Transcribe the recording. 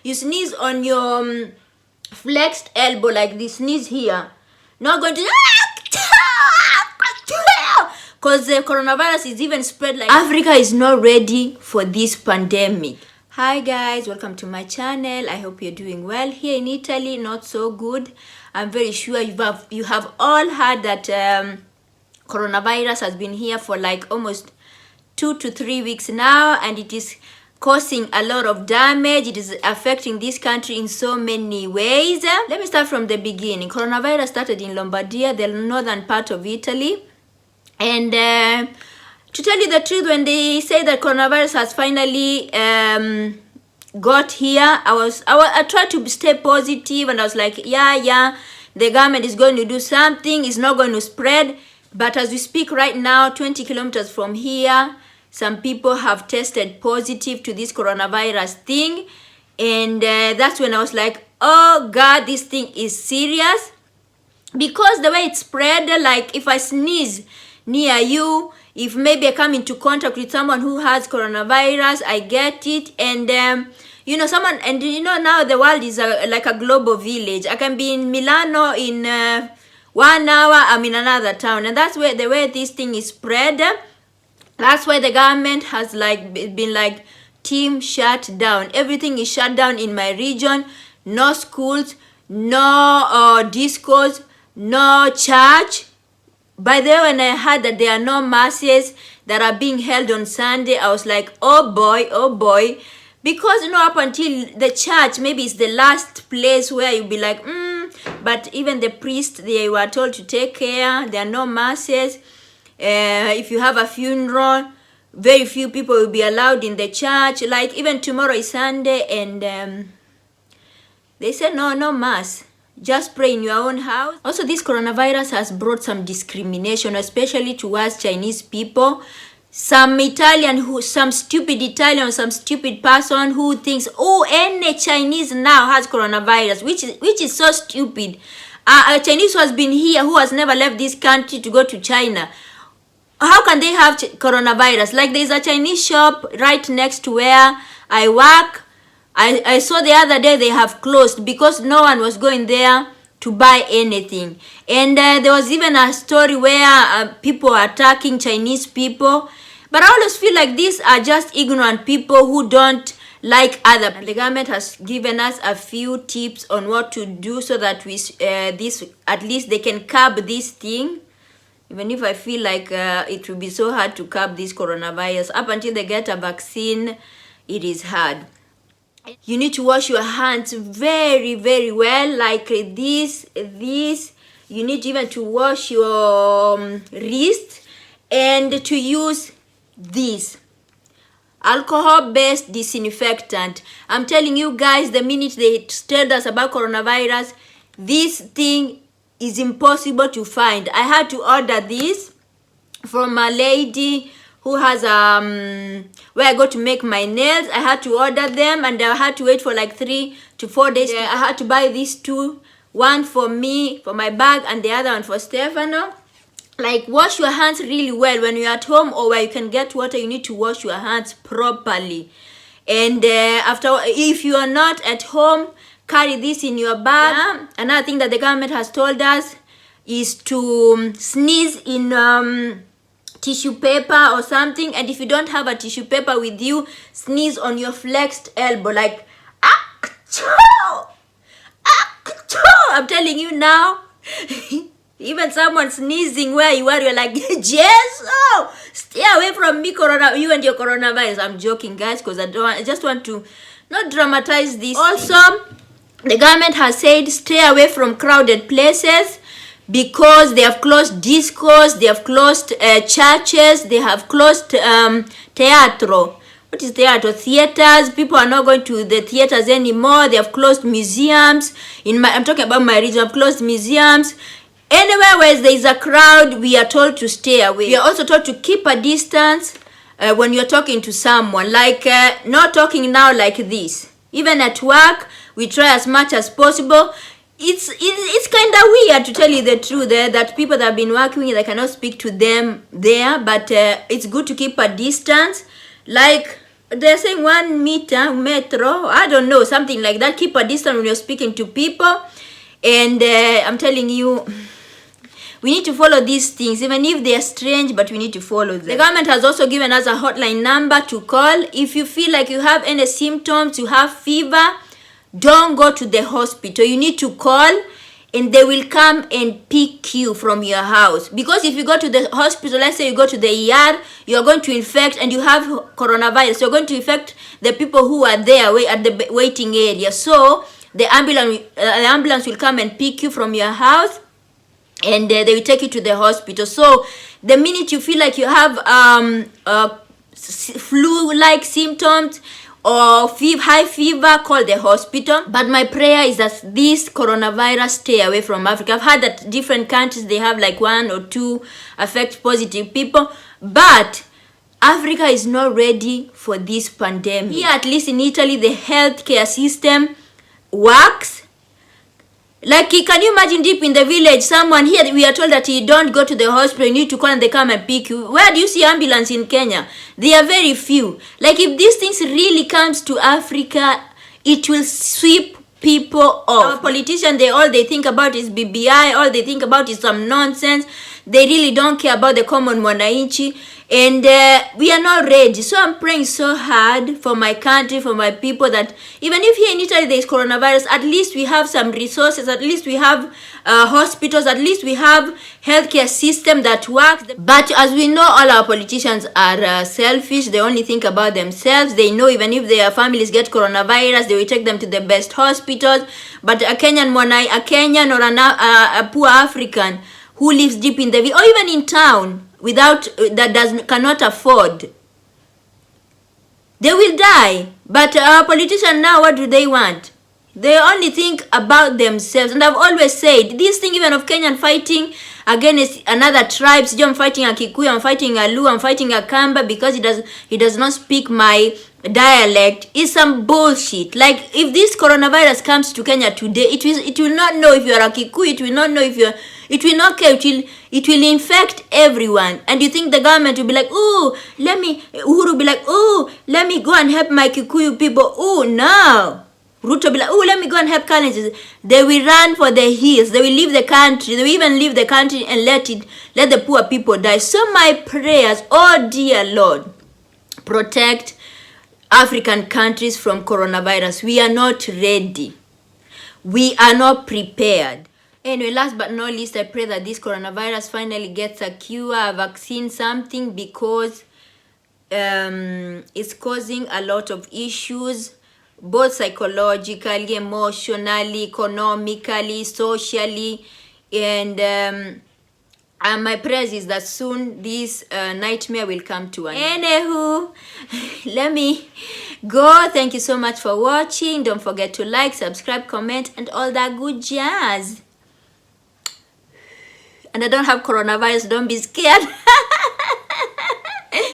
You sneeze on your flexed elbow like this. Sneeze here. Not going to... Because the coronavirus is even spread like... Africa is not ready for this pandemic. Hi guys, welcome to my channel. I hope you're doing well. Here in Italy, not so good. I'm very sure you have all heard that coronavirus has been here for like almost 2 to 3 weeks now, and it is causing a lot of damage. It is affecting this country in so many ways. Let me start from the beginning. Coronavirus started in Lombardia, the northern part of Italy. And to tell you the truth, when they say that coronavirus has finally got here, I tried to stay positive, and I was like, yeah, the government is going to do something. It's not going to spread. But as we speak right now, 20 kilometers from here, some people have tested positive to this coronavirus thing. And that's when I was like, oh God, this thing is serious. Because the way it's spread, like if I sneeze near you, if maybe I come into contact with someone who has coronavirus, I get it. And now the world is like a global village. I can be in Milano in 1 hour, I'm in another town. And that's where the way this thing is spread. That's why the government has been like, team shut down. Everything is shut down in my region. No schools, no discos, no church. By the way, when I heard that there are no masses that are being held on Sunday, I was like, oh boy. Because, up until the church, maybe it's the last place where you'll be like, but even the priest, they were told to take care. There are no masses. If you have a funeral, very few people will be allowed in the church. Like, even tomorrow is Sunday, and they said, no mass. Just pray in your own house. Also, this coronavirus has brought some discrimination, especially towards Chinese people. Some stupid Italian, some stupid person who thinks, oh, any Chinese now has coronavirus, which is so stupid. A Chinese who has been here, who has never left this country to go to China, how can they have coronavirus? Like, there's a Chinese shop right next to where I work. I saw the other day they have closed because no one was going there to buy anything. And there was even a story where people are attacking Chinese people. But I always feel like these are just ignorant people who don't like other people. The government has given us a few tips on what to do so that at least they can curb this thing. Even if I feel like it will be so hard to curb this coronavirus. Up until they get a vaccine, it is hard. You need to wash your hands very, very well, like this. You need even to wash your wrist and to use this alcohol-based disinfectant. I'm telling you guys, the minute they told us about coronavirus, this thing is impossible to find. I had to order this from a lady who has where I go to make my nails. I had to order them, and I had to wait for like 3 to 4 days. I had to buy these two, one for me, for my bag, and the other one for Stefano. Like, wash your hands really well. When you're at home or where you can get water, you need to wash your hands properly. And if you are not at home, carry this in your bag. Another thing that the government has told us is to sneeze in tissue paper or something. And if you don't have a tissue paper with you, sneeze on your flexed elbow, like achoo! I'm telling you now. Even someone sneezing where you are, you're like, Jesus, stay away from me, you and your coronavirus. I'm joking, guys, because I just want to not dramatize this. Also, the government has said stay away from crowded places, because they have closed discos, they have closed churches, they have closed teatro. What is teatro? Theaters. People are not going to the theaters anymore. They have closed museums. I'm talking about my region. I've closed museums. Anywhere where there is a crowd, we are told to stay away. We are also told to keep a distance when you're talking to someone. Like, not talking now like this. Even at work, we try as much as possible. It's kind of weird, to tell you the truth, that people that have been working, they cannot speak to them there. But it's good to keep a distance. Like, they're saying 1 meter, metro, I don't know, something like that. Keep a distance when you're speaking to people. And I'm telling you, we need to follow these things, even if they are strange, but we need to follow them. The government has also given us a hotline number to call. If you feel like you have any symptoms, you have fever, don't go to the hospital. You need to call, and they will come and pick you from your house. Because if you go to the hospital, let's say you go to the ER, you're going to infect, and you have coronavirus, you're going to infect the people who are there at the waiting area. So the ambulance will come and pick you from your house, and they will take you to the hospital. So the minute you feel like you have flu-like symptoms or high fever, call the hospital. But my prayer is that this coronavirus stay away from Africa. I've heard that different countries, they have like 1 or 2 affect positive people, but Africa is not ready for this pandemic. Here, at least in Italy, the healthcare system works. Like, can you imagine deep in the village, someone here, we are told that you don't go to the hospital, you need to call and they come and pick you. Where do you see ambulance in Kenya? They are very few. Like, if these things really comes to Africa, it will sweep people off. Our politicians, all they think about is BBI, all they think about is some nonsense. They really don't care about the common mwananchi. And we are not ready. So I'm praying so hard for my country, for my people, that even if here in Italy there is coronavirus, at least we have some resources, at least we have hospitals, at least we have healthcare system that works. But as we know, all our politicians are selfish. They only think about themselves. They know even if their families get coronavirus, they will take them to the best hospitals. But a Kenyan or a poor African who lives deep in the village or even in town, cannot afford, they will die. But our politicians now, what do they want? They only think about themselves. And I've always said, this thing even of Kenyan fighting against another tribes, I'm fighting a Kikuyu, I'm fighting a Luo, I'm fighting a Kamba because he does not speak my dialect, is some bullshit. Like, if this coronavirus comes to Kenya today, it will not know if you are a Kikuyu, it will not know if you're, it will not care, it will infect everyone. And you think the government will be like, oh, Uhuru will be like, oh, let me go and help my Kikuyu people. Oh, no. Ruto will be like, oh, let me go and help Kalenjin. They will run for the hills. They will leave the country. They will even leave the country and let the poor people die. So my prayers, oh dear Lord, protect African countries from coronavirus. We are not ready. We are not prepared. Anyway, last but not least, I pray that this coronavirus finally gets a cure, a vaccine, something, because it's causing a lot of issues, both psychologically, emotionally, economically, socially, and my prayers is that soon this nightmare will come to an end. Anywho, let me go. Thank you so much for watching. Don't forget to like, subscribe, comment, and all that good jazz. And I don't have coronavirus, don't be scared.